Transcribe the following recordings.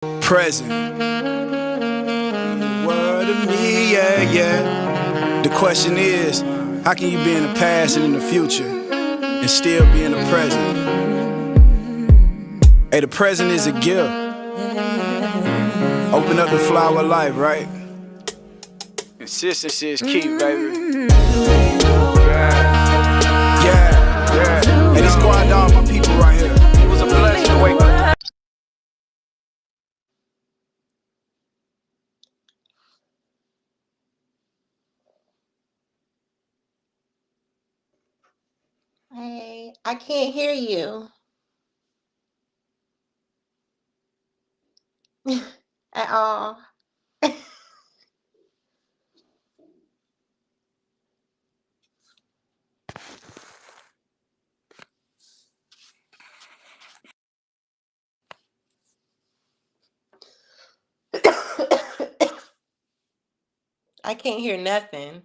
Present. Word of me, yeah, yeah. The question is, how can you be in the past and in the future and still be in the present? Hey, the present is a gift. Open up the flower of life, right? Consistency is key, baby. Yeah. Hey, this going down my people right here. It was a blessing to wake up. Hey, I can't hear you at all. I can't hear nothing.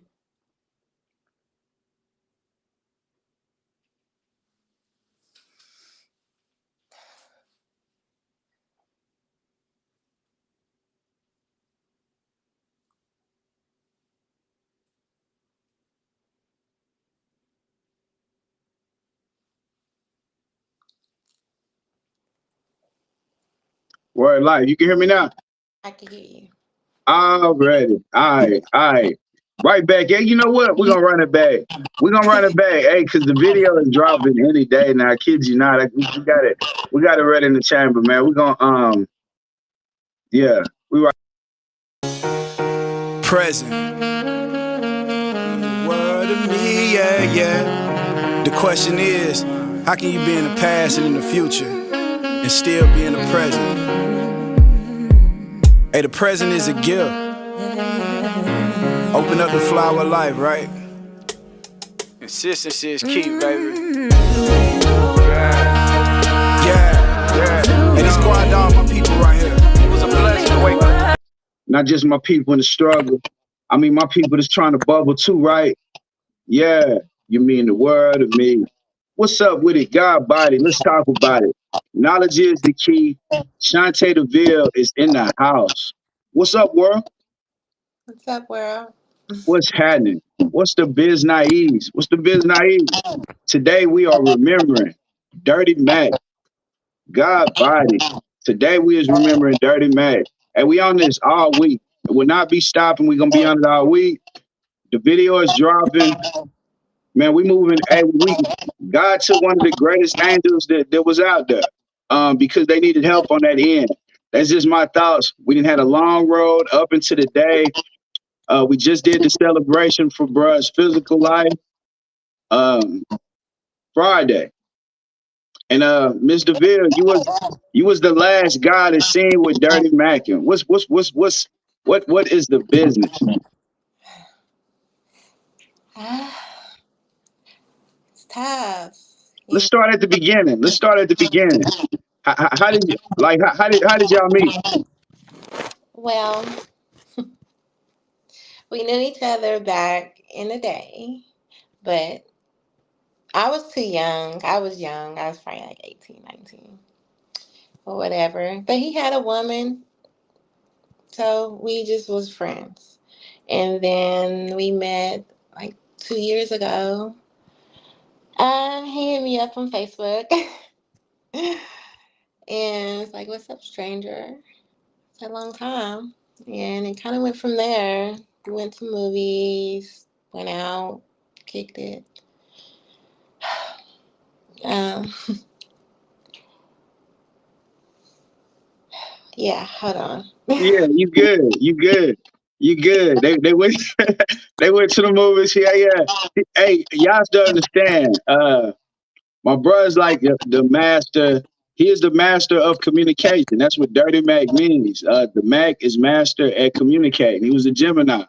Word live. You can hear me now? I can hear you. Already. All right. Right back. Yeah, you know what? We're gonna run it back. We're gonna run it back. Hey, cause the video is dropping any day now. I kid you not. We got it. We got it ready in the chamber, man. We're gonna yeah. We right. Present. Word of me, yeah, yeah. The question is, how can you be in the past and in the future and still be in the present? Hey, the present is a gift. Open up the flower of life, right? Consistency is key, baby. Yeah. Hey, this going down my people right here. It was a blessing to wake up. Not just my people in the struggle. I mean my people that's trying to bubble too, right? Yeah. You mean the word of me. What's up with it? God body. Let's talk about it. Knowledge is the key. Shantel Deville is in the house. What's up, world? What's up, world? What's happening? What's the biz naives? What's the biz naives? Today we are remembering Dirty Mac, God body. Today we is remembering Dirty Mac. And we on this all week. It will not be stopping. We're gonna be on it all week. The video is dropping. Man, we moving. Hey, we God took one of the greatest angels that was out there. Because they needed help on that end. That's just my thoughts. We didn't had a long road up into the day. We just did the celebration for bruh's physical life um, Friday. And Miss Deville, you was the last guy to sing with Dirty Mac. What is the business? It's tough. Let's You start at the beginning. Let's start at the beginning. How did you like? How did y'all meet? well, we knew each other back in the day, but I was too young. I was young. I was probably like 18, 19, or whatever. But he had a woman, so we just was friends. And then we met like 2 years ago. He hit me up on Facebook. And it's like, what's up, stranger? It's a long time. And it kind of went from there. We went to movies, went out, kicked it. Um, yeah, hold on. Yeah, you good. You good. You good. They went they went to the movies. Yeah, yeah. Hey, y'all still understand. My brother's like the master. He is the master of communication. That's what Dirty Mac means. The Mac is master at communicating. He was a Gemini.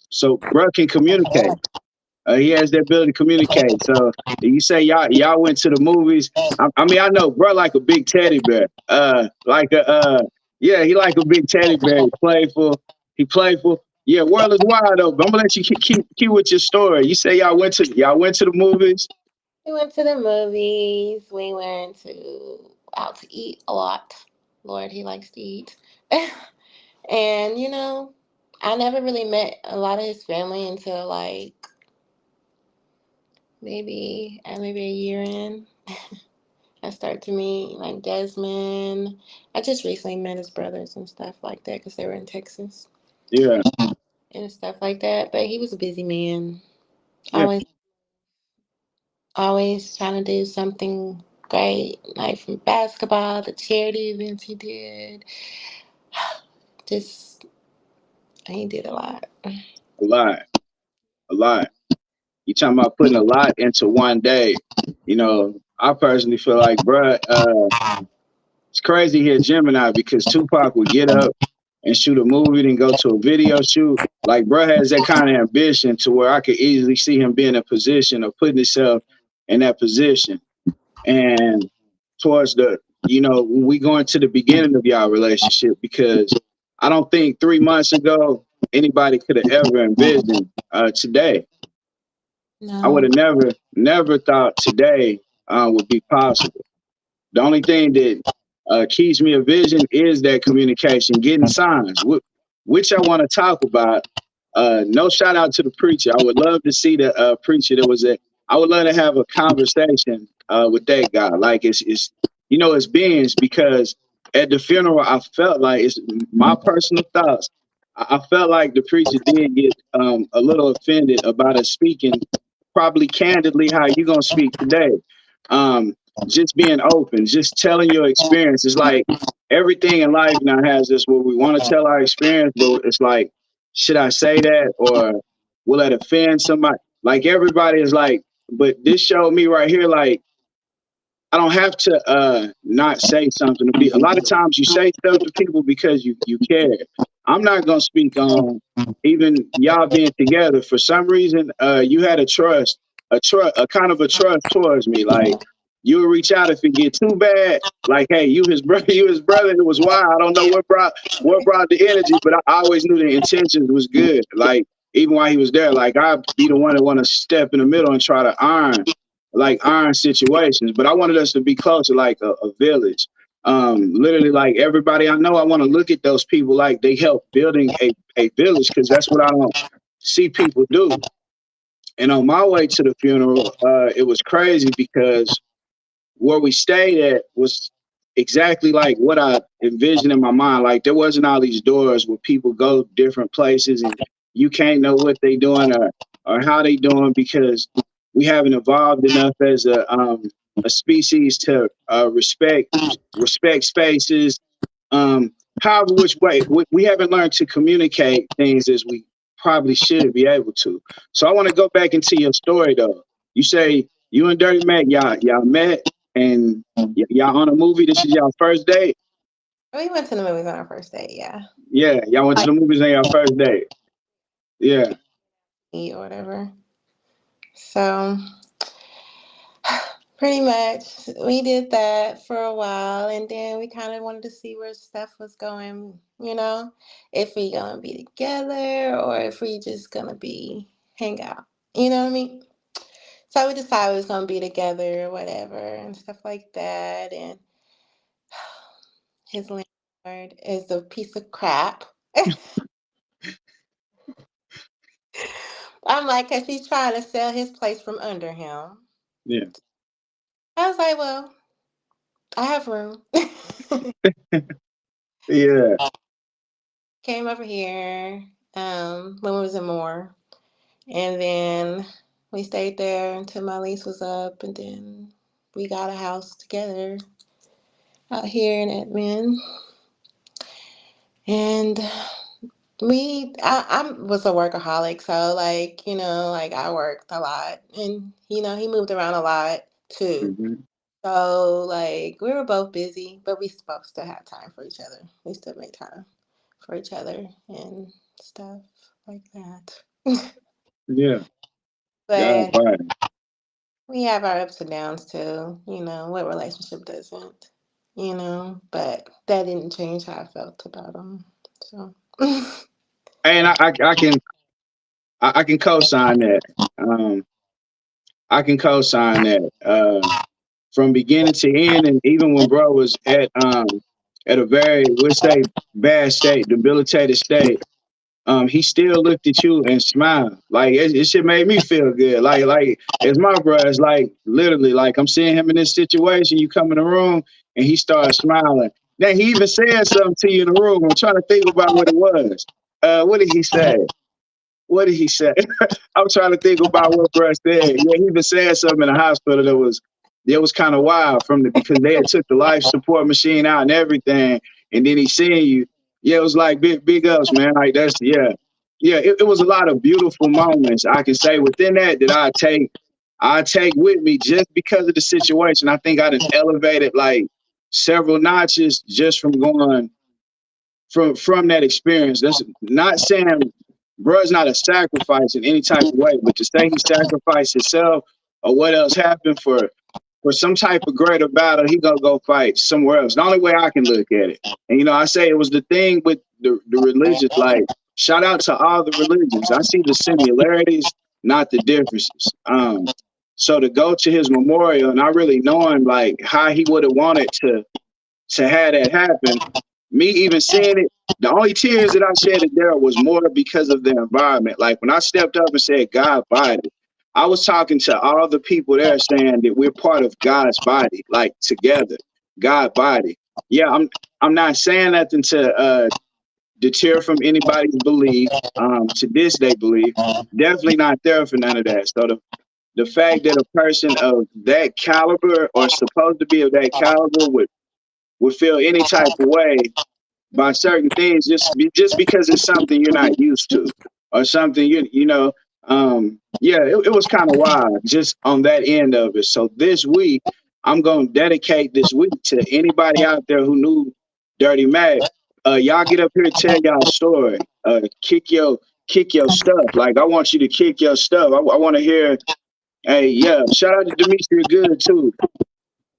So bro can communicate. He has the ability to communicate. So you say y'all went to the movies. I mean, I know bro like a big teddy bear. Like a yeah, he like a big teddy bear. He playful. He playful. Yeah, world is wild though. But I'm gonna let you keep with your story. You say y'all went to the movies. We went to the movies. We went to out to eat a lot. Lord, he likes to eat. And I never really met a lot of his family until like maybe a year in. I started to meet like Desmond. I just recently met his brothers and stuff like that because they were in Texas Yeah, and stuff like that. But he was a busy man. yeah, Always, always trying to do something great, like from basketball, the charity events he did. Just he did a lot. a lot, a lot. You talking about putting a lot into one day. I personally feel like, bruh, it's crazy here, Gemini, because Tupac would get up and shoot a movie, then go to a video shoot. Like, bruh has that kind of ambition to where I could easily see him being in a position of putting himself in that position. And towards when we go into the beginning of y'all relationship, because I don't think 3 months ago anybody could have ever envisioned today. I would No, have never thought today would be possible. The only thing that keeps me a vision is that communication, getting signs, which I want to talk about. No shout out to the preacher. I would love to see the preacher that was at. I would love to have a conversation with that guy. Like it's beings, because at the funeral I felt like, it's my personal thoughts. I felt like the preacher did get a little offended about us speaking probably candidly how you gonna speak today. Um, just being open, just telling your experience. It's like everything in life now has this where we want to tell our experience, but it's like, should I say that, or will that offend somebody? Like everybody is like, but this showed me right here, like I don't have to not say something to be. A lot of times you say stuff to people because you care. I'm not gonna speak on even y'all being together. For some reason, you had a kind of a trust towards me. Like you would reach out if it get too bad. Like, hey, you his brother, you his brother. It was wild. I don't know what brought the energy, but I always knew the intentions was good. Like even while he was there, like I'd be the one that want to step in the middle and try to iron situations. But I wanted us to be closer, like a village. Literally, like everybody I know, I want to look at those people like they help building a village, because that's what I don't see people do. And on my way to the funeral, it was crazy because where we stayed at was exactly like what I envisioned in my mind. Like there wasn't all these doors where people go different places and you can't know what they doing or how they doing, because we haven't evolved enough as a species to respect spaces. However, which way we haven't learned to communicate things as we probably should be able to. So I want to go back into your story though. You say you and Dirty Mac, y'all met and y'all on a movie. This is y'all first date. we went to the movies on our first date. Yeah, Yeah, y'all went to like the movies on y'all first date. Yeah, eat or whatever. So pretty much we did that for a while, and then we kind of wanted to see where stuff was going. If we gonna be together or if we just gonna be hang out. You know what I mean? So we decided we was gonna be together or whatever and stuff like that. And his landlord is a piece of crap. I'm like, cause he's trying to sell his place from under him. yeah, I was like, well, I have room. yeah. Came over here when we was in Moore, and then we stayed there until my lease was up, and then we got a house together out here in Edmond. And I was a workaholic, so like I worked a lot, and he moved around a lot too. Hmm. So like we were both busy, but we both still had time for each other. We still made time for each other and stuff like that. Yeah, God But body. we have our ups and downs too. What relationship doesn't? But that didn't change how I felt about him. So And I can co-sign that. Um, I can co-sign that. From beginning to end, and even when bro was at a very, we'll say, bad state, debilitated state, he still looked at you and smiled. Like it shit made me feel good. Like it's my bro. It's like literally like I'm seeing him in this situation. You come in the room and he starts smiling. Then he even said something to you in the room. I'm trying to think about what it was. What did he say? What did he say? I'm trying to think about what Bruh said. Yeah, he even said something in the hospital that was kind of wild from the because they had took the life support machine out and everything, and then he seeing you. Yeah, it was like big ups, man. Like that's yeah. It was a lot of beautiful moments I can say within that I take with me just because of the situation. I think I done elevated like several notches just from going from that experience. That's not saying bruh's not a sacrifice in any type of way, but to say he sacrificed himself or what else happened for some type of greater battle, he gonna go fight somewhere else. The only way I can look at it. And I say it was the thing with the religious, like shout out to all the religions. I see the similarities, not the differences. So to go to his memorial and I really knowing like how he would have wanted to have that happen. Me even seeing it, the only tears that I shed there was more because of the environment. Like when I stepped up and said God body, I was talking to all the people there saying that we're part of God's body, like together, God body. Yeah, I'm not saying nothing to deter from anybody's belief. To this they believe, definitely not there for none of that. So the fact that a person of that caliber or supposed to be of that caliber would feel any type of way by certain things just because it's something you're not used to or something yeah, it was kind of wild just on that end of it. So this week I'm gonna dedicate this week to anybody out there who knew Dirty Mac. Y'all get up here, tell y'all story, kick your stuff. Like I want you to kick your stuff. I want to hear. Hey, yeah, shout out to Demetria Good too.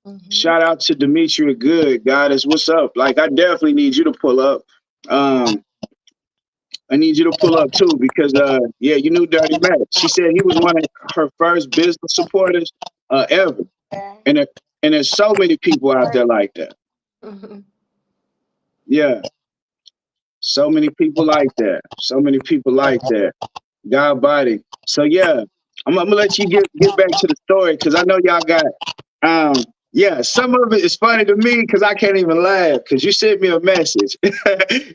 Mm-hmm. Shout out to Demetria Good, goddess. What's up? Like, I definitely need you to pull up. Um, I need you to pull up too because, yeah, you knew Dirty Mac. She said he was one of her first business supporters ever, Yeah. and and there's so many people out there like that. Mm-hmm. Yeah, so many people like that. So many people like that. God body. So yeah, I'm gonna let you get back to the story because I know y'all got yeah, some of it is funny to me because I can't even laugh because you sent me a message.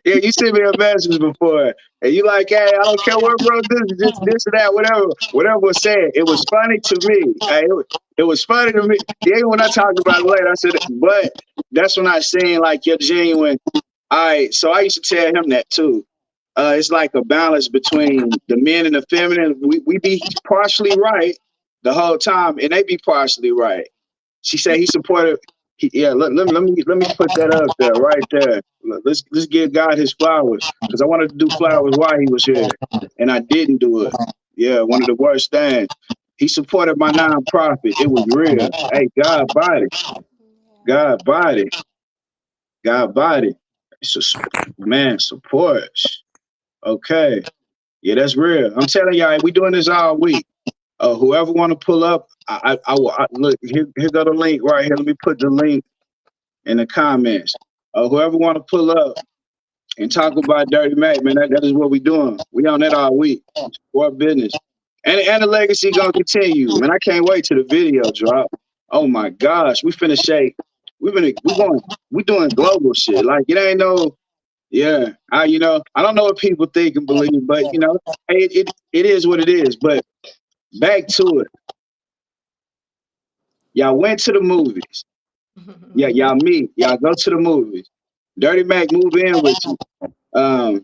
Yeah, you sent me a message before. And you like, hey, I don't care what bro this or that, whatever was said. It was funny to me. It was funny to me. Yeah, when I talked about it later, I said, but that's when I seen like your genuine. All right, so I used to tell him that too. It's like a balance between the men and the feminine. We be partially right the whole time, and they be partially right. She said he supported. Yeah, let me put that up there, right there. Let's give God his flowers because I wanted to do flowers while he was here, and I didn't do it. Yeah, one of the worst things. He supported my nonprofit. It was real. Hey, God body, God body. So, man, support. Okay. Yeah, that's real. I'm telling y'all, we doing this all week. Whoever want to pull up, look here go the link right here. Let me put the link in the comments. Whoever want to pull up and talk about Dirty Mac, man, that is what we doing. We on that all week. Support business, and the legacy gonna continue. Man, I can't wait till the video drop. Oh my gosh, we finna shake. We doing global shit. Like it ain't no. Yeah, I don't know what people think and believe, but hey, it is what it is. But back to it. Y'all went to the movies. Yeah, y'all meet. Y'all go to the movies. Dirty Mac move in with you. Um,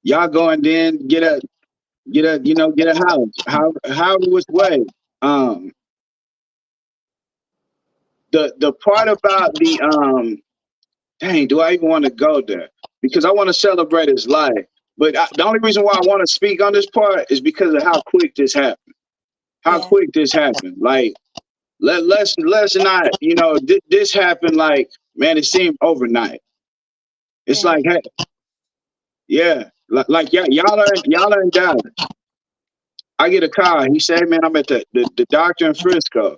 y'all go and then get a house. How which way? Um, the part about the dang, do I even want to go there? Because I want to celebrate his life. But the only reason why I want to speak on this part is because of how quick this happened. How Yeah. quick this happened. Like let's not, this happened like, man, it seemed overnight. It's Yeah. like, hey, yeah, like y'all are in Dallas. I get a call. He said, man, I'm at the doctor in Frisco.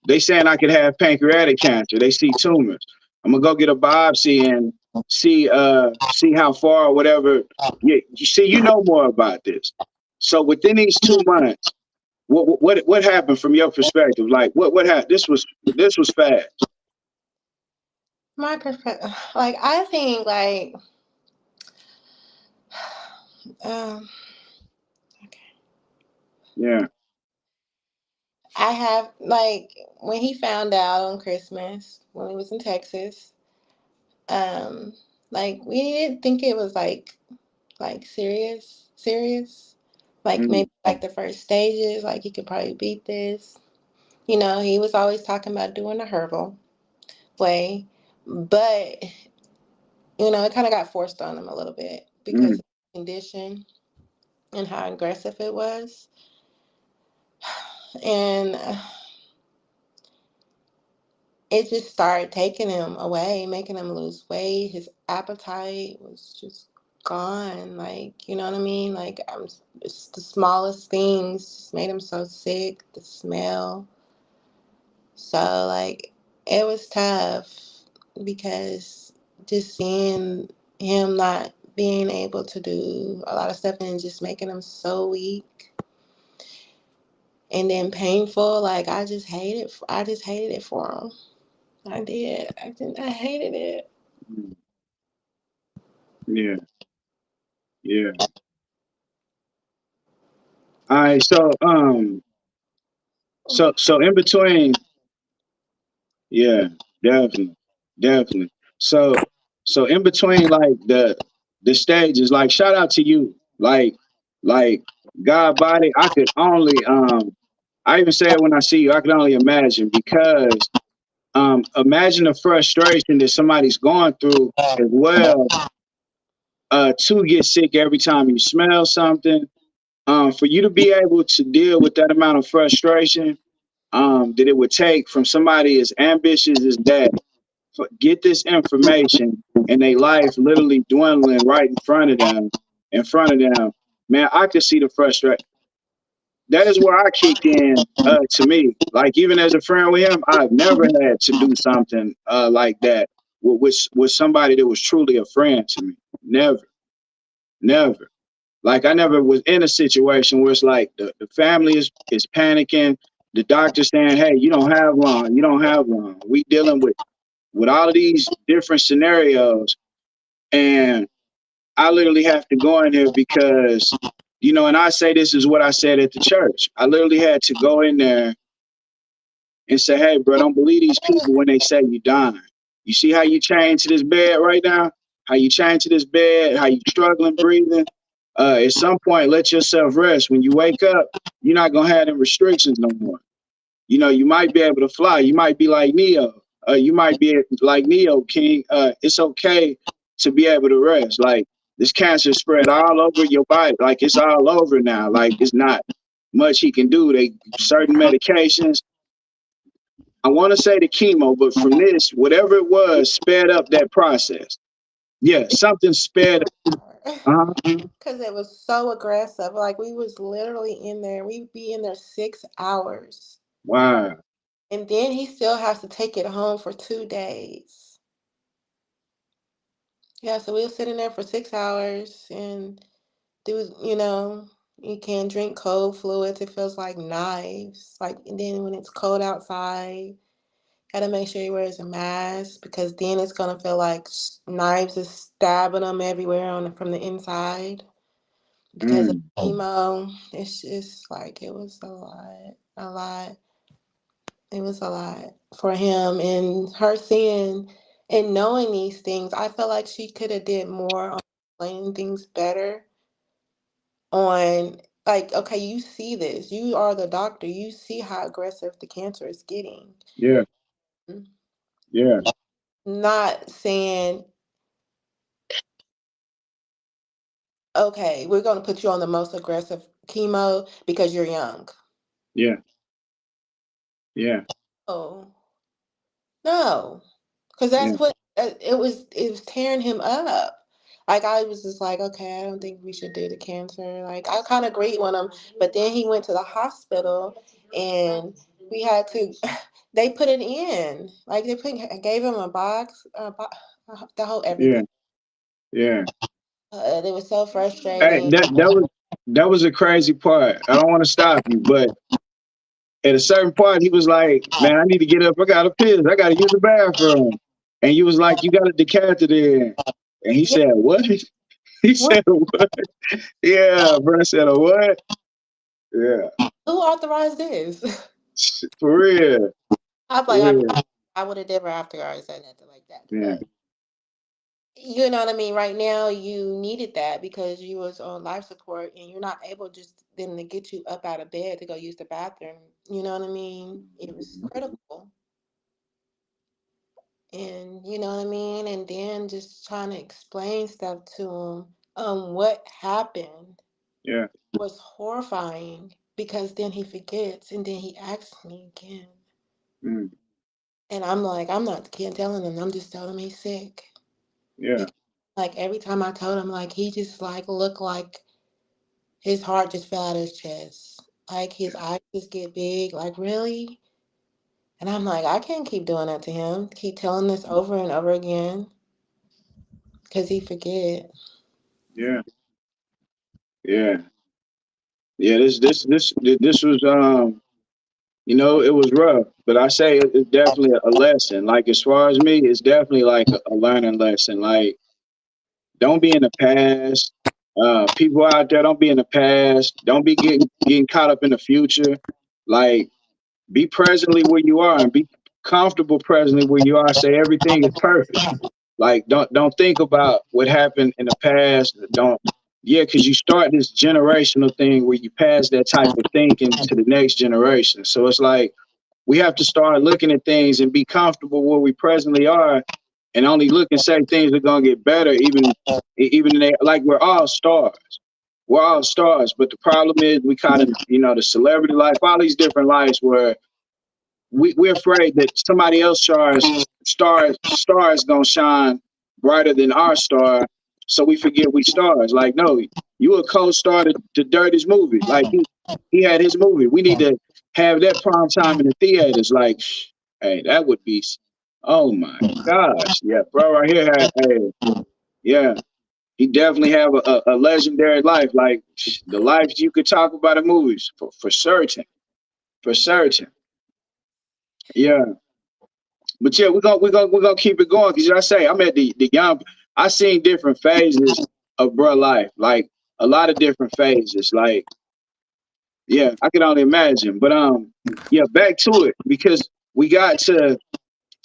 They saying I could have pancreatic cancer. They see tumors. I'm gonna go get a biopsy and see how far or whatever. You see, you know more about this. So within these 2 months, what happened from your perspective? Like what happened? This was fast. My perspective, like I think, like, um, Yeah. I have like when he found out on Christmas when we was in Texas, um, like we didn't think it was like serious, like Mm, maybe like the first stages, like he could probably beat this. He was always talking about doing the herbal way, but it kind of got forced on him a little bit because mm, of the condition and how aggressive it was. And it just started taking him away, making him lose weight. His appetite was just gone. Like, you know what I mean? Like, it's the smallest things just made him so sick. The smell. So, like, it was tough because just seeing him not being able to do a lot of stuff and just making him so weak and then painful. Like, I just hated it for him. I did. I hated it. mm. Yeah, yeah. All right. So in between, yeah, definitely, definitely. So so in between, like the stages, like shout out to you, like God body. I could only I even say it when I see you. I can only imagine because imagine the frustration that somebody's going through as well. To get sick every time you smell something. For you to be able to deal with that amount of frustration that it would take from somebody as ambitious as that, get this information and they life literally dwindling right in front of them. Man, I could see the frustration. That is where I kicked in to me. Like even as a friend with him, I've never had to do something like that with somebody that was truly a friend to me. Never, never. Like I never was in a situation where it's like the family is panicking, the doctor saying, "Hey, you don't have long, you don't have long." We dealing with all of these different scenarios, and I literally have to go in here because, and I say this is what I said at the church. I literally had to go in there and say, "Hey, bro, don't believe these people when they say you dying. You see how you chained to this bed right now? How you chained to this bed? How you struggling breathing? At some point, let yourself rest. When you wake up, you're not gonna have them restrictions no more. You might be able to fly. You might be like Neo. You might be like Neo King. It's okay to be able to rest. Like this cancer spread all over your body. Like it's all over now. Like it's not much he can do. They certain medications. I want to say the chemo, but from this, whatever it was, sped up that process. Yeah, something sped. Uh-huh. Because it was so aggressive. Like we was literally in there. We'd be in there 6 hours. Wow. And then he still has to take it home for 2 days. Yeah, so we were sitting there for 6 hours and you can't drink cold fluids. It feels like knives. Like, and then when it's cold outside, gotta make sure he wears a mask because then it's gonna feel like knives is stabbing him everywhere from the inside. Because of Mm, chemo. It's just like it was a lot, a lot. It was a lot for him and her seeing and knowing these things. I feel like she could have did more on explaining things better. On like, okay, you see this. You are the doctor. You see how aggressive the cancer is getting. yeah, yeah, Not saying, okay, we're going to put you on the most aggressive chemo because you're young. yeah, yeah, Oh, no. Because yeah. that's what it was tearing him up. Like I was just like, okay, I don't think we should do the cancer. Like I kind of agreed with him, but then he went to the hospital and we had to. They put it in, like they put gave him a box, the whole Yeah, everything. yeah. They were so Hey, frustrated. that was a crazy part. I don't want to stop you, but at a certain point, he was like, "Man, I need to get up. I got to piss. I got to use the bathroom." And you was like, "You got a decanter in," and he Yeah, said, "What?" He what? said, "What?" Yeah, bro. I said, "A what?" Yeah, Who authorized this? for real, I was for like, real. I would have never authorized that, nothing like that. Yeah, But you know what I mean? Right now, you needed that because you was on life support and you're not able just then to get you up out of bed to go use the bathroom. You know what I mean? It was critical. And you know what I mean? And then just trying to explain stuff to him. What happened yeah, was horrifying because then he forgets and then he asks me again. mm, And I'm like, I'm not can't telling him, I'm just telling him he's sick. yeah, Because like every time I told him, like he just like looked like his heart just fell out of his chest. Like his eyes just get big, like really? And I'm like, I can't keep doing that to him. Keep telling this over and over again because he forget. yeah, yeah, yeah. This was it was rough, but I say it's definitely a lesson. Like as far as me, it's definitely like a learning lesson. Like don't be in the past. People out there, don't be in the past. Don't be getting caught up in the future. Like be presently where you are and be comfortable presently where you are. Say everything is perfect. Like don't think about what happened in the past. Don't Yeah, because you start this generational thing where you pass that type of thinking to the next generation. So it's like we have to start looking at things and be comfortable where we presently are and only look and say things are gonna get better, even like we're all stars. We're all stars. But the problem is we caught in, the celebrity life, all these different lives where we're afraid that somebody else stars gonna shine brighter than our star, so we forget we stars. Like, no, you a co-star to Dirty's movie. Like he had his movie. We need to have that prime time in the theaters. Like, hey, that would be. Oh my gosh, yeah, bro, right here. Hey, yeah, he definitely have a legendary life. Like the life you could talk about in movies for certain, for certain. Yeah. But yeah, we're gonna keep it going because I say I'm at the young. I seen different phases of bruh life, like a lot of different phases. Like yeah, I can only imagine. But yeah, back to it because we got to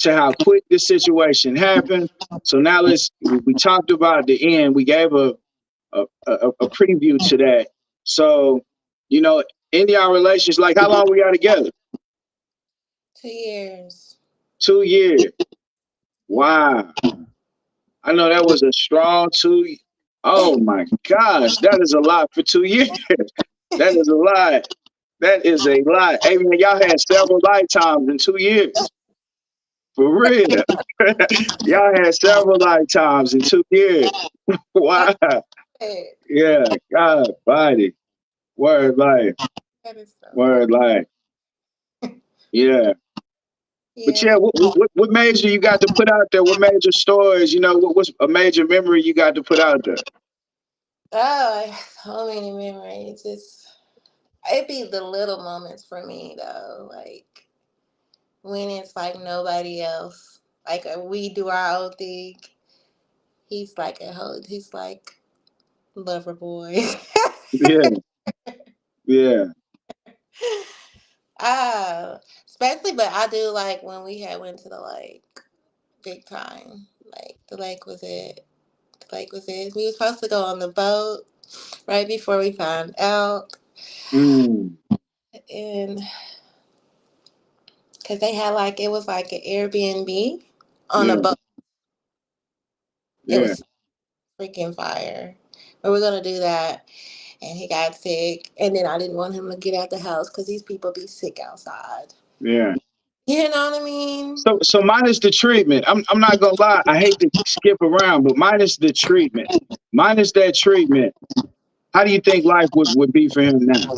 how quick this situation happened. So now we talked about the end. We gave a preview to that. So you know, in our relations, like how long we got together? 2 years. 2 years. Wow. I know that was a strong two. Oh my gosh, that is a lot for 2 years. That is a lot. That is a lot. Hey man, y'all had several lifetimes in 2 years. For real. Y'all had several lifetimes in 2 years. I Wow. said, Yeah. God body. Word life. that is so funny. Word life. Yeah. But yeah, Yeah. what major you got to put out there? What major stories? What's a major memory you got to put out there? Oh, I have so many memories. It'd be the little moments for me though. Like when it's like nobody else. Like we do our own thing. He's like lover boy. Yeah. Yeah. Ah, especially, but I do like when we had went to the lake, big time. Like the lake was it. The lake was it. We were supposed to go on the boat right before we found out, Mm. and because they had like it was like an Airbnb on a Yeah. boat. It Yeah. was freaking fire. We were gonna do that, and he got sick, and then I didn't want him to get out the house because these people be sick outside. Yeah. You know what I mean? So minus the treatment. I'm not gonna lie. I hate to skip around, but minus the treatment, minus that treatment, how do you think life would be for him now?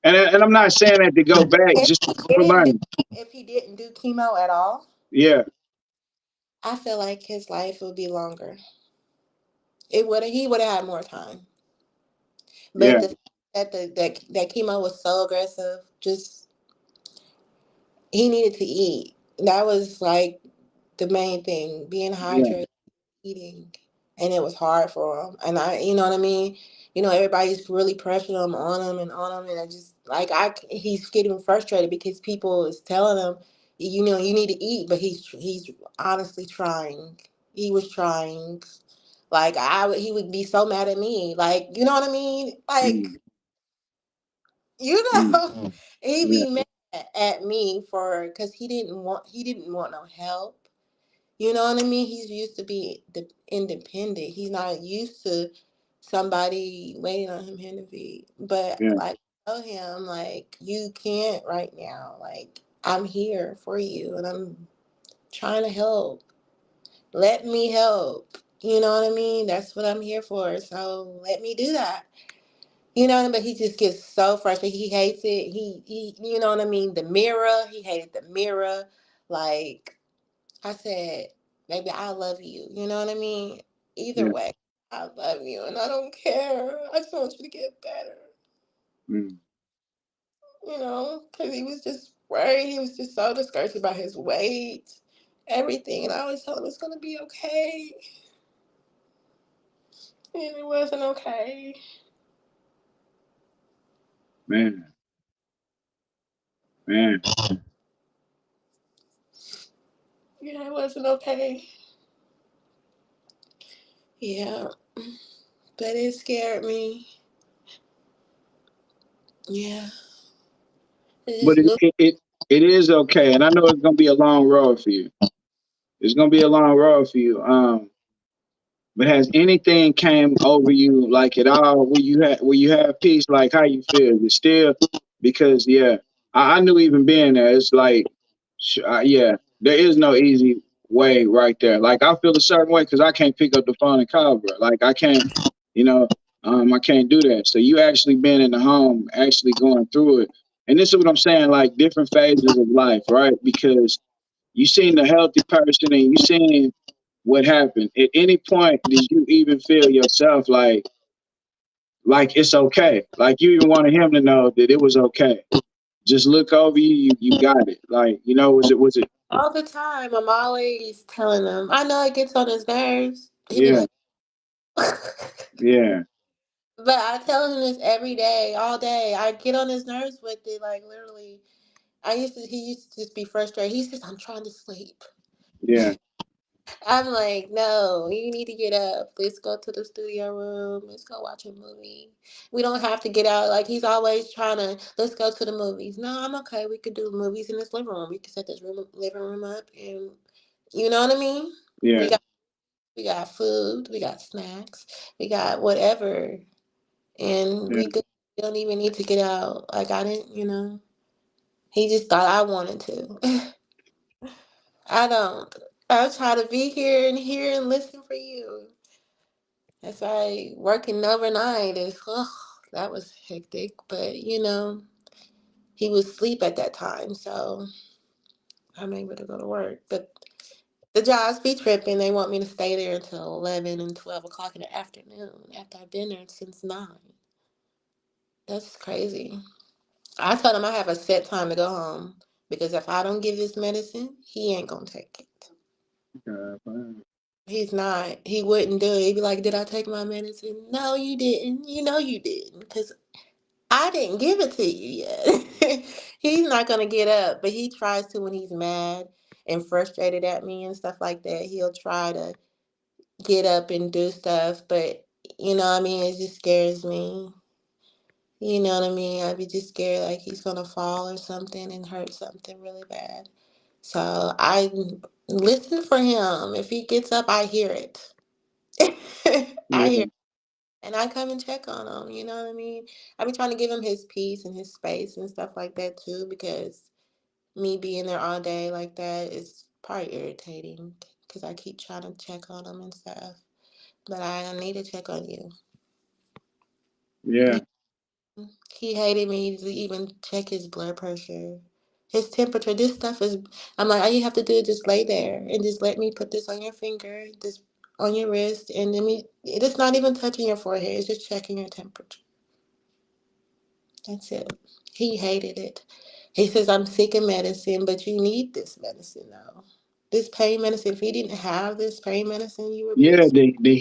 And I'm not saying that to go back, If just he for didn't do learning. if he didn't do chemo at all, Yeah, I feel like his life would be longer. It would he would have had more time. But yeah, the that chemo was so aggressive, just he needed to eat. That was like the main thing, being yeah, hydrated, eating, and it was hard for him. And you know what I mean. Everybody's really pressuring him on him, and I just he's getting frustrated because people is telling him, you need to eat, but he's honestly trying. He was trying. Like he would be so mad at me. Like you know what I mean. mm, You mm, know, he yeah, be mad at me for because he didn't want no help. You know what I mean? He's used to be independent. He's not used to somebody waiting on him hand to feet. But yeah, like, tell him like you can't right now. Like I'm here for you, and I'm trying to help. Let me help. You know what I mean? That's what I'm here for. So let me do that. But he just gets so frustrated. He hates it. You know what I mean? The mirror. He hated the mirror. Like I said, baby, I love you. You know what I mean? Either yeah, way, I love you, and I don't care. I just want you to get better. mm, Because he was just worried. He was just so discouraged about his weight, everything, and I always tell him it's gonna be okay, and it wasn't okay. man, man. Yeah, it wasn't okay. Yeah, but it scared me. Yeah. It But just looked it is okay, and I know it's gonna be a long road for you. It's gonna be a long road for you. But has anything came over you like at all? Where you have peace? Like how you feel? You still because yeah, I knew even being there. It's like yeah, there is no easy way right there. Like I feel a certain way because I can't pick up the phone and call, bro. Like I can't, you know, I can't do that. So you actually been in the home, actually going through it, and this is what I'm saying. Like different phases of life, right? Because you seen the healthy person and you seen what happened. At any point did you even feel yourself like it's okay? Like you even wanted him to know that it was okay. Just look over you, you got it. Like, was it all the time. I'm always telling him. I know it gets on his nerves. He'd be yeah, like, but yeah, I tell him this every day, all day. I get on his nerves with it, like literally. He used to just be frustrated. He says, I'm trying to sleep. yeah, I'm like, no, you need to get up. Let's go to the studio room. Let's go watch a movie. We don't have to get out. Like, he's always trying to, let's go to the movies. No, I'm okay. We could do movies in this living room. We could set this living room up, and you know what I mean? We yeah, got we got food, we got snacks, we got whatever, and yeah, we good. We don't even need to get out. Like, I didn't. He just thought I wanted to. I don't. I try to be here and hear and listen for you. That's why working overnight is, that was hectic. But, he was asleep at that time, so I'm able to go to work. But the jobs be tripping. They want me to stay there until 11 and 12 o'clock in the afternoon after I've been there since 9. That's crazy. I told him I have a set time to go home because if I don't give this medicine, he ain't going to take it. fine. He's not. He wouldn't do it. He'd be like, "Did I take my medicine?" No, you didn't. You know you didn't because I didn't give it to you yet. He's not gonna get up, but he tries to when he's mad and frustrated at me and stuff like that. He'll try to get up and do stuff, but what I mean, it just scares me. You know what I mean? I'd be just scared like he's gonna fall or something and hurt something really bad. So I listen for him. If he gets up, I hear it. I hear, Yeah, and I come and check on him. You know what I mean? I be trying to give him his peace and his space and stuff like that too, because me being there all day like that is probably irritating. Because I keep trying to check on him and stuff, but I need to check on you. yeah. He hated me to even check his blood pressure, his temperature. This stuff is. I'm like, all you have to do is just lay there and just let me put this on your finger, this on your wrist, and then me. It's not even touching your forehead. It's just checking your temperature. That's it. He hated it. He says, I'm sick of medicine, but you need this medicine though. This pain medicine. If you didn't have this pain medicine, you would be. Yeah, the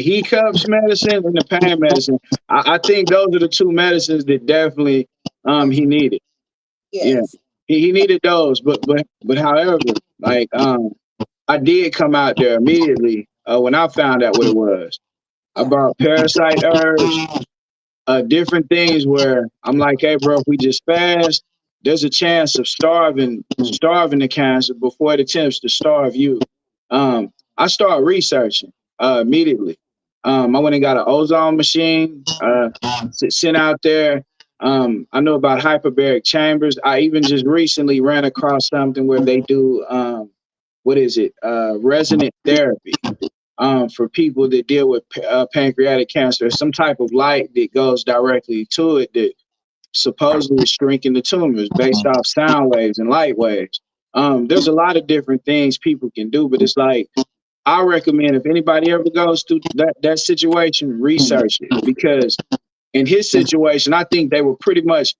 hiccups medicine and the pain medicine. I think those are the two medicines that definitely he needed. Yeah, Yes. he needed those, but however, like I did come out there immediately when I found out what it was. I Yeah. brought parasite herbs, different things where I'm like, hey, bro, if we just fast, there's a chance of starving the cancer before it attempts to starve you. I started researching immediately. I went and got an ozone machine, sent out there. I know about hyperbaric chambers. I even just recently ran across something where they do what is it? Resonant therapy for people that deal with pancreatic cancer. Some type of light that goes directly to it that supposedly is shrinking the tumors based off sound waves and light waves. There's a lot of different things people can do, but it's like I recommend if anybody ever goes through that situation, research it because in his situation, I think they were pretty much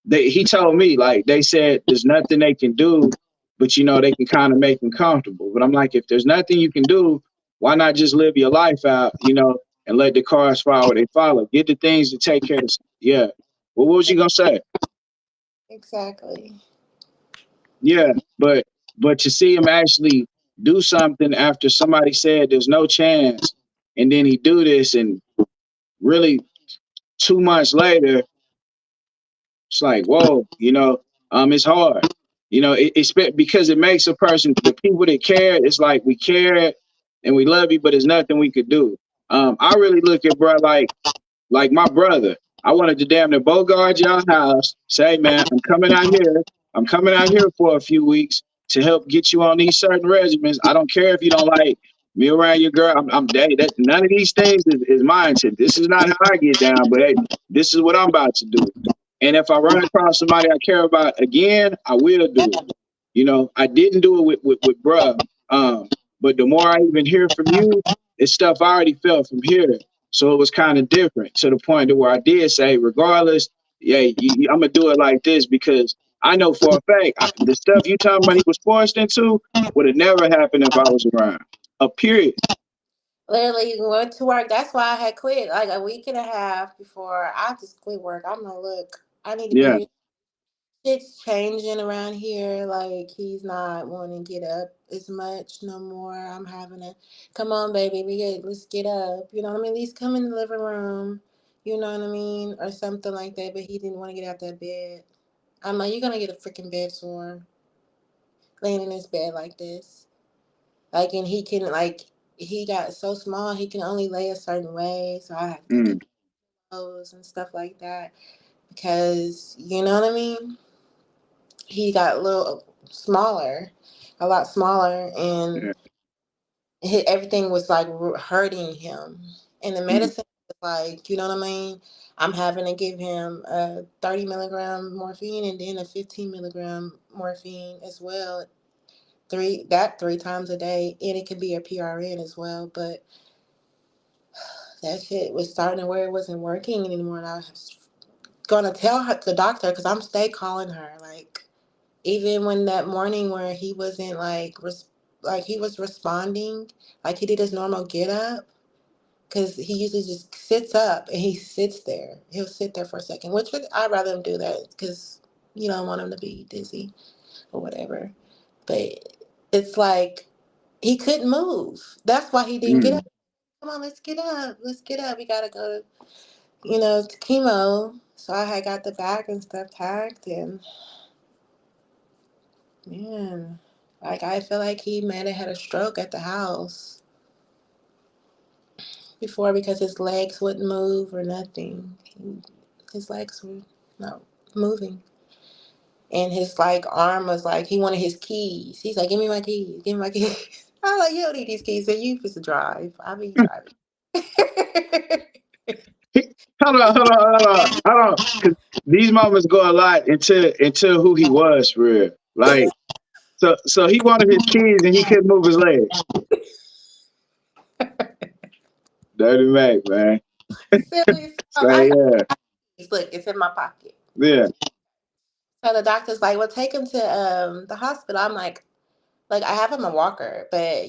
he told me like they said there's nothing they can do, but they can kind of make him comfortable. But I'm like, if there's nothing you can do, why not just live your life out, and let the cars follow they follow. Get the things to take care of. Yeah. Well, what was you gonna say? Exactly. Yeah, but to see him actually do something after somebody said there's no chance, and then he do this, and really 2 months later it's like, whoa, it's hard. It's because it makes a person, the people that care, it's like we care and we love you, but there's nothing we could do. I really look at bro like my brother. I wanted to damn near bogart your house, say, man, I'm coming out here. I'm coming out here for a few weeks to help get you on these certain regimens. I don't care if you don't like me around your girl. I'm that none of these things is mine. This is not how I get down, but hey, this is what I'm about to do. And if I run across somebody I care about again, I will do it. I didn't do it with bruh. But the more I even hear from you, it's stuff I already felt from here. So it was kind of different to the point to where I did say, regardless, yeah, I'm gonna do it like this because I know for a fact the stuff you talking about he was forced into would have never happened if I was around. A period. Literally went to work. That's why I had quit like a week and a half before I just quit work. I'm like, look, I need to be Yeah. here. Shit's changing around here. Like he's not wanting to get up as much no more. I'm having to come on, baby, let's get up. You know what I mean? At least come in the living room. You know what I mean? Or something like that. But he didn't want to get out that bed. I'm like, you're gonna get a freaking bed sore laying in his bed like this. Like, and he can like he got so small he can only lay a certain way, so I have to Mm, get clothes and stuff like that because you know what I mean. He got a little smaller, a lot smaller, and yeah. everything was like hurting him. And the Mm, medicine was like, you know what I mean. I'm having to give him a 30 milligram morphine and then a 15 milligram morphine as well. Three times a day, and it could be a PRN as well, but that shit was starting to where it wasn't working anymore. And I was gonna tell her the doctor because I'm stay calling her. Like even when that morning where he wasn't like he was responding, like he did his normal get up. Cause he usually just sits up and he sits there. He'll sit there for a second, which I'd rather him do that because you don't want him to be dizzy or whatever. But it's like he couldn't move. That's why he didn't get up. mm. Come on, let's get up. Let's get up. We gotta go to chemo. So I had got the bag and stuff packed, and man, like I feel like he might have had a stroke at the house before because his legs wouldn't move or nothing. His legs were not moving, and his like arm was like he wanted his keys. He's like, "Give me my keys. Give me my keys." I'm like, "You don't need these keys. So you supposed to drive. I'll be driving." hold on. Because these moments go a lot into who he was for real. Like, so he wanted his kids and he couldn't move his leg. Dirty Mac, man. Silly. So I Say yeah, look, it's in my pocket. yeah, So the doctor's like, "Well, take him to the hospital." I'm like I have him a walker, but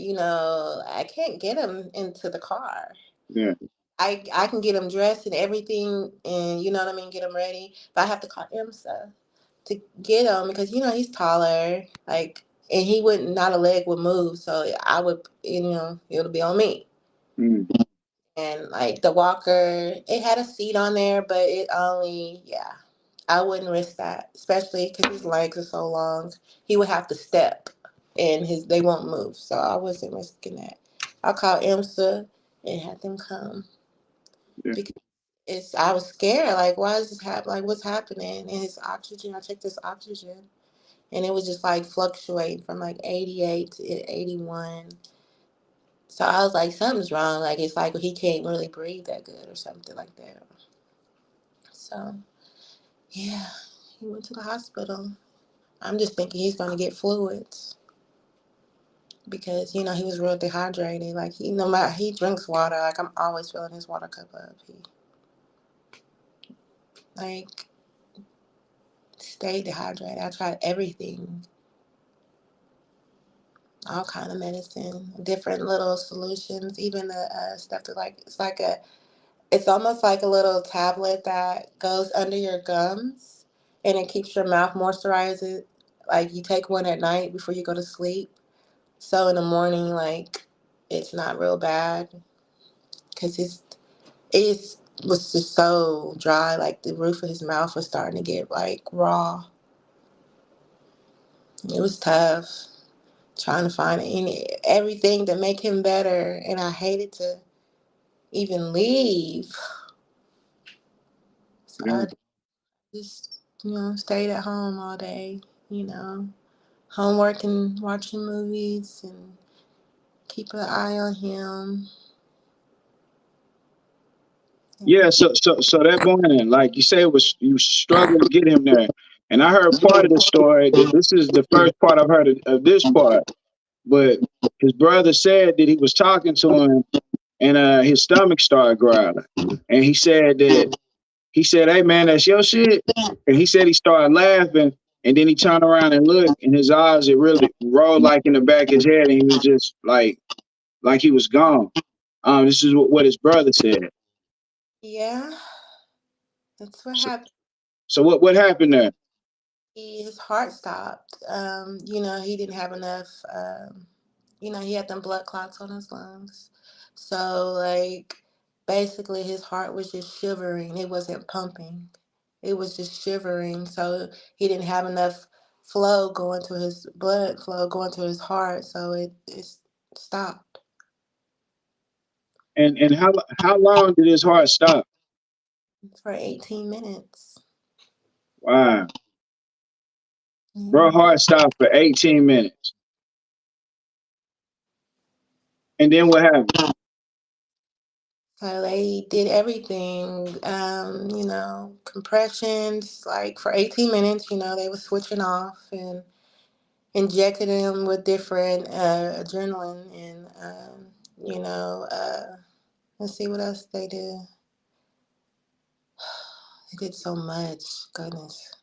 I can't get him into the car. yeah. I can get him dressed and everything, and you know what I mean, get him ready. But I have to call IMSA to get him because he's taller, like, and he wouldn't not a leg would move, so I would it'll be on me. Mm, And like the walker, it had a seat on there, but it only yeah, I wouldn't risk that, especially because his legs are so long. He would have to step, and his they won't move, so I wasn't risking that. I called IMSA and had them come yeah, because I was scared. Like, why is this happening? Like, what's happening? And his oxygen, I checked his oxygen, and it was just like fluctuating from like 88 to 81. So I was like, something's wrong. Like, it's like he can't really breathe that good or something like that. So yeah, he went to the hospital. I'm just thinking he's gonna get fluids because he was real dehydrated. Like no matter he drinks water. Like I'm always filling his water cup up. He like stayed dehydrated. I tried everything, all kind of medicine, different little solutions, even the stuff that like it's almost like a little tablet that goes under your gums and it keeps your mouth moisturized. Like you take one at night before you go to sleep, so in the morning like it's not real bad because it was just so dry. Like the roof of his mouth was starting to get like raw. It was tough trying to find everything to make him better, and I hated to even leave. So yeah. I just stayed at home all day. Homework and watching movies and keep an eye on him. Yeah, And so that morning, like you say, it was you struggled to get him there, and I heard part of the story. That this is the first part I've heard of this part, but his brother said that he was talking to him, and his stomach started growling, and he said, "Hey man, that's your shit," and he said he started laughing, and then he turned around and looked, and his eyes it really rolled like in the back of his head, and he was just like he was gone. This is what his brother said. yeah, that's what So, happened. so what happened there? His heart stopped. He didn't have enough. He had them blood clots on his lungs. So, like, basically, his heart was just shivering. It wasn't pumping. It was just shivering. So he didn't have enough flow going to his blood flow going to his heart. So it stopped And how long did his heart stop? for 18 minutes. Wow, bro, Yeah. heart stopped for 18 minutes, and then what happened? So they did everything, compressions, like for 18 minutes, they were switching off and injected him with different adrenaline and, let's see what else they did. They did so much, goodness.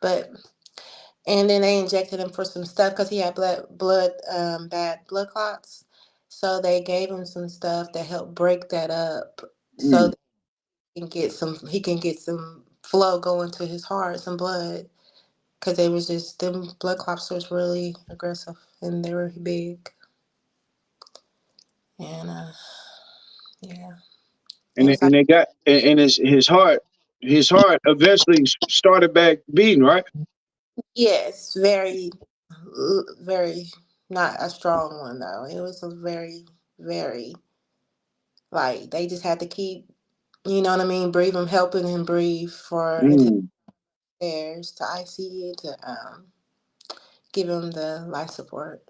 But, and then they injected him for some stuff because he had bad blood clots. So they gave him some stuff that helped break that up. So Mm. he can get some flow going to his heart, some blood, because they was just them blood clots was really aggressive and they were big, and yeah, it was like And they got and his heart eventually started back beating, right? yes, very, very not a strong one though. It was a very like they just had to keep, you know what I mean, breathing, helping him breathe for into Mm. the stairs to ICU to give him the life support.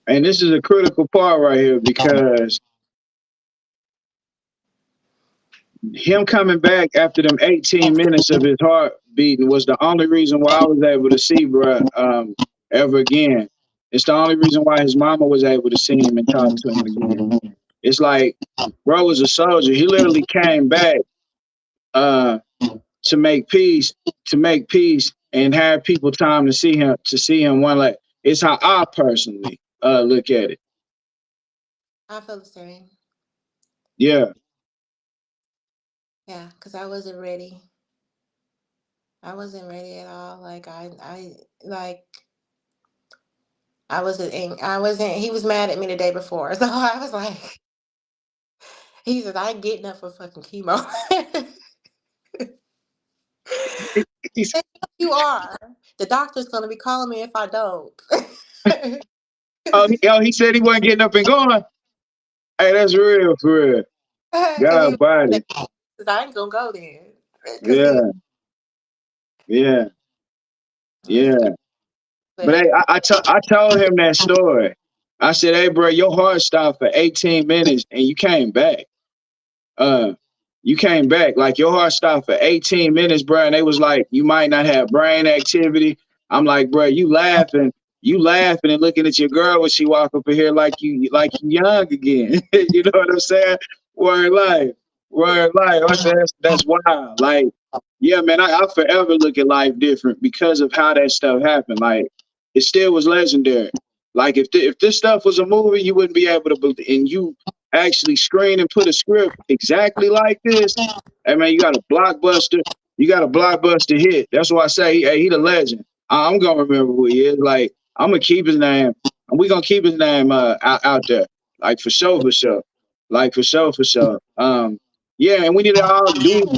And this is a critical part right here because him coming back after them 18 minutes of his heart beating was the only reason why I was able to see bruh ever again. It's the only reason why his mama was able to see him and talk to him again. It's like bro was a soldier. He literally came back uh to make peace, to make peace and have people time to see him one like it's how I personally look at it. I feel the same. Yeah. Yeah, because I wasn't ready. I wasn't ready at all. Like like I wasn't. He was mad at me the day before, so I was like, he says I ain't getting up for fucking chemo. He's, You are. The doctor's gonna be calling me if I don't. he said he wasn't getting up and going. Hey, that's real for real. Because he God was body. because I ain't gonna go then. Because he, Yeah, yeah, it's, yeah. But but hey, I told him that story. I said, hey, bro, your heart stopped for 18 minutes and you came back. Uh, you came back. Like your heart stopped for 18 minutes, bro. And they was like, you might not have brain activity. I'm like, bro, you laughing and looking at your girl when she walk up in here like you young again. You know what I'm saying? Word life. Word life. I said that's wild. Like, yeah, man, I forever look at life different because of how that stuff happened. Like, it still was legendary. Like, if this stuff was a movie, you wouldn't be able to believe, and you actually screen and put a script exactly like this. Hey, man, you got a blockbuster. You got a blockbuster hit. That's why I say, hey, he the legend. I'm gonna remember who he is. Like, I'm gonna keep his name, and we gonna keep his name out there. Like for sure, for sure. Like for sure, for sure. Yeah, and we need to all do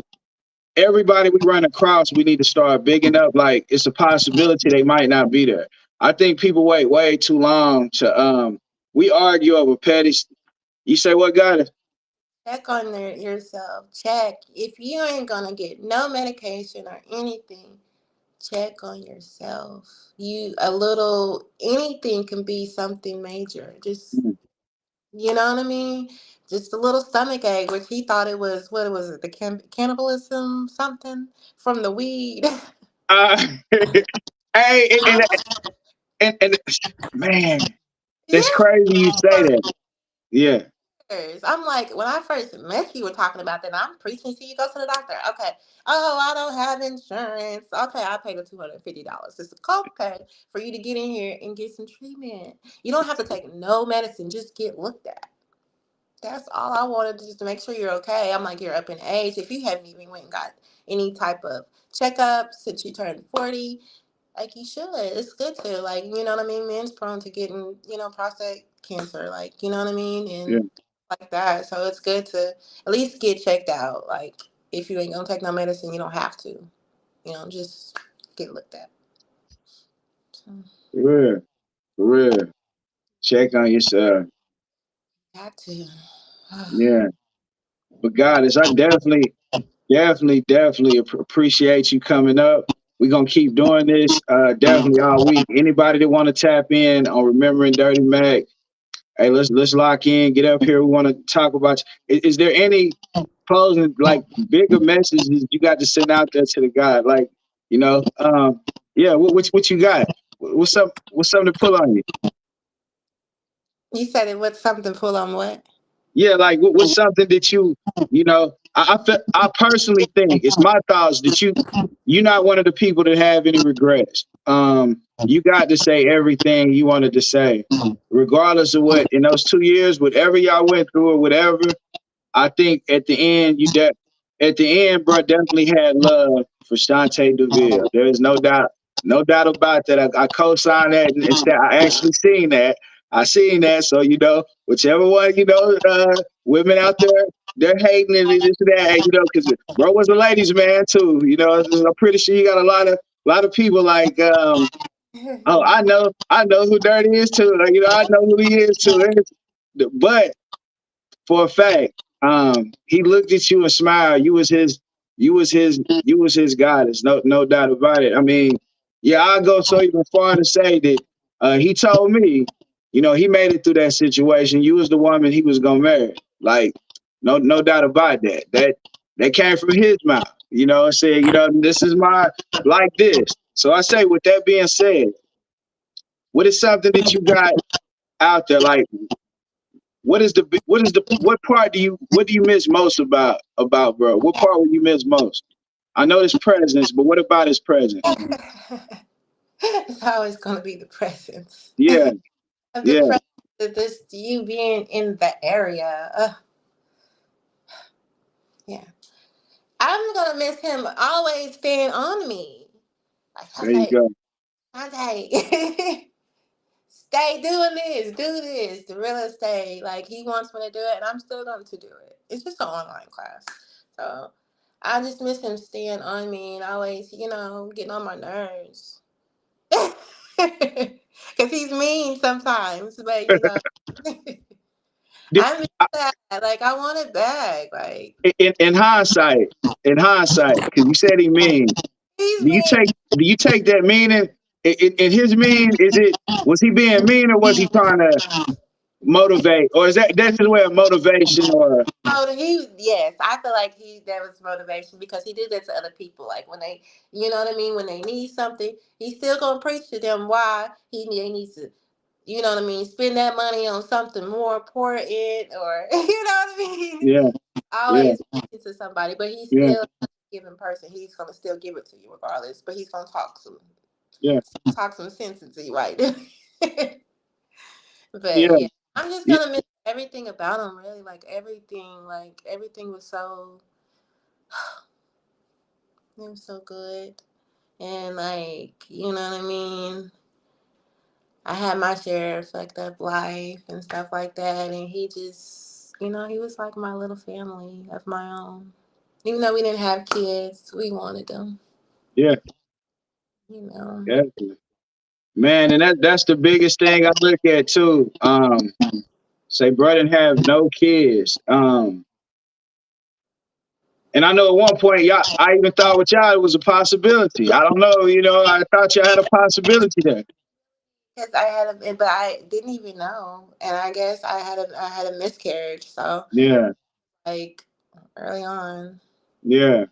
everybody we run across, we need to start bigging up. Like it's a possibility they might not be there. I think people wait way too long to we argue over petty. You say what got it? check on yourself. Check if you ain't gonna get no medication or anything. Check on yourself. You a little anything can be something major. Just you know what I mean. Just a little stomach ache, which he thought it was. What was it? The cannibalism something from the weed. Hey, and man, that's Yeah. crazy you say that. Yeah, I'm like, when I first met you, were talking about that. And I'm preaching to you, go to the doctor. Okay. Oh, I don't have insurance. Okay, I paid the $250. It's a copay for you to get in here and get some treatment. You don't have to take no medicine. Just get looked at. That's all I wanted to just to make sure you're okay. I'm like, you're up in age. If you haven't even went and got any type of checkup since you turned 40, like you should. It's good to like, you know what I mean? Men's prone to getting, prostate cancer, like, you know what I mean? yeah, And like that. So it's good to at least get checked out. Like if you ain't gonna take no medicine, you don't have to. Just get looked at. So, for real, for real. Check on yourself. got to. Yeah, but God, I definitely appreciate you coming up. We're gonna keep doing this definitely all week. Anybody that want to tap in on remembering Dirty Mac, hey, let's lock in, get up here. We want to talk about. Is there any closing like bigger messages you got to send out there to the God? Like, yeah, what you got? What's up? What's something to pull on you? You said it was something pull on what? Yeah, like what's something that I personally think it's my thoughts that you're not one of the people that have any regrets. You got to say everything you wanted to say, regardless of what in those 2 years, whatever y'all went through or whatever. I think at the end, at the end, bro, definitely had love for Shantel Deville. There is no doubt about that. I co-signed that and said I actually seen that. I seen that. So whichever one, women out there, they're hating and this and that, because bro was a ladies' man too. I'm pretty sure you got a lot of people like, oh, I know who Dirty is too. Like, I know who he is too. But for a fact. He looked at you and smiled. You was his goddess. No doubt about it. I mean, yeah, I'll go so even far to say that he told me, he made it through that situation. You was the woman he was gonna marry. Like, no doubt about that. They came from his mouth, and said, this is my like this. So I say, with that being said, what is something that you got out there? Like, what part do you miss most about bro? What part would you miss most? I know his presence, but what about his presence? It's always going to be the presence. Yeah, The yeah, presence of this you being in the area. Yeah. I'm going to miss him always being on me. Like, there you Shantae, go. Shantae, stay doing this, do this, the real estate. Like, he wants me to do it, and I'm still going to do it. It's just an online class. So I just miss him staying on me and always, getting on my nerves. Because he's mean sometimes, but, Do- I miss that. Like, I want it back. Like, in hindsight, because you said he mean. he's Do you mean. take that meaning? In his mean, was he being mean, or was he trying to motivate, or is that's his way of motivation? Or Yes, I feel like that was motivation because he did that to other people. Like when they, you know what I mean, when they need something, he's still gonna preach to them why they needs to, spend that money on something more important, or you know what I mean. yeah, yeah, Always preaching to somebody, but he's yeah, still a giving person. He's gonna still give it to you regardless, but he's gonna yeah, talk some sense into you, right? But yeah, yeah, I'm just yeah, gonna miss everything about him. Really, like everything was so it was so good, and like what I mean. I had my share of fucked up life and stuff like that, and he just, he was like my little family of my own. Even though we didn't have kids, we wanted them. yeah. You know. Definitely. Man, and that's the biggest thing I look at too. Say brother have no kids. And I know at one point y'all, I even thought with y'all it was a possibility. I don't know, I thought y'all had a possibility there. Yes, but I didn't even know, and I guess I had a miscarriage. So Yeah, like early on, yeah,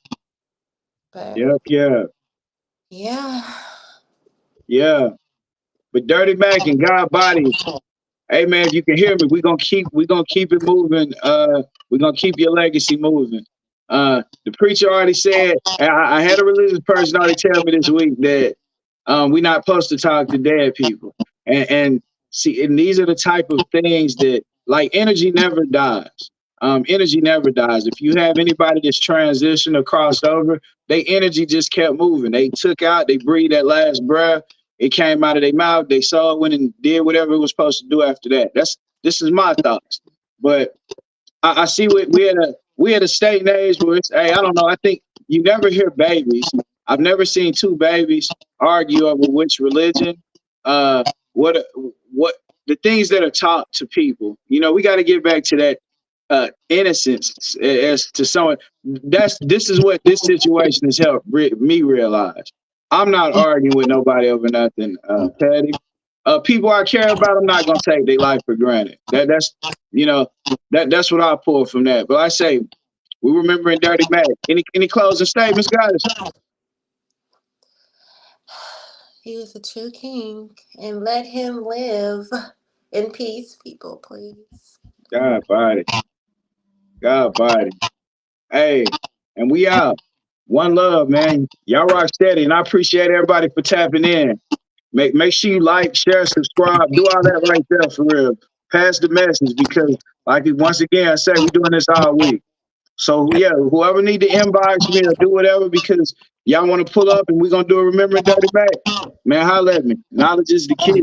but yep, yeah, yeah. yeah. But Dirty Mac and God Body, hey man, if you can hear me, we're gonna keep it moving. We're gonna keep your legacy moving. The preacher already said, I had a religious person already tell me this week that we're not supposed to talk to dead people. And see, and these are the type of things that like energy never dies. Energy never dies. If you have anybody that's transitioned or crossed over, they energy just kept moving. They took out, they breathed that last breath, it came out of their mouth. They saw it, went and did whatever it was supposed to do after that. This is my thoughts. But I see we at a state and age where it's, hey, I don't know. I think you never hear babies. I've never seen two babies argue over which religion. Uh, what the things that are taught to people. We got to get back to that innocence as to someone. This is what this situation has helped me realize. I'm not arguing with nobody over nothing petty. People I care about, I'm not gonna take their life for granted. That's you know that's what I pull from that. But I say we remembering Dirty Mac. Any closing statements, guys? He was a true king, and let him live in peace, people, please. God body, God body. Hey, and we out. One love, man. Y'all rock steady, and I appreciate everybody for tapping in. Make sure you like, share, subscribe, do all that right there for real. Pass the message because, like once again, I say we doing this all week. So yeah, whoever need to inbox me or do whatever because y'all want to pull up and we're gonna do a remembering Dirty Mac, man, holla at me. Knowledge is the key.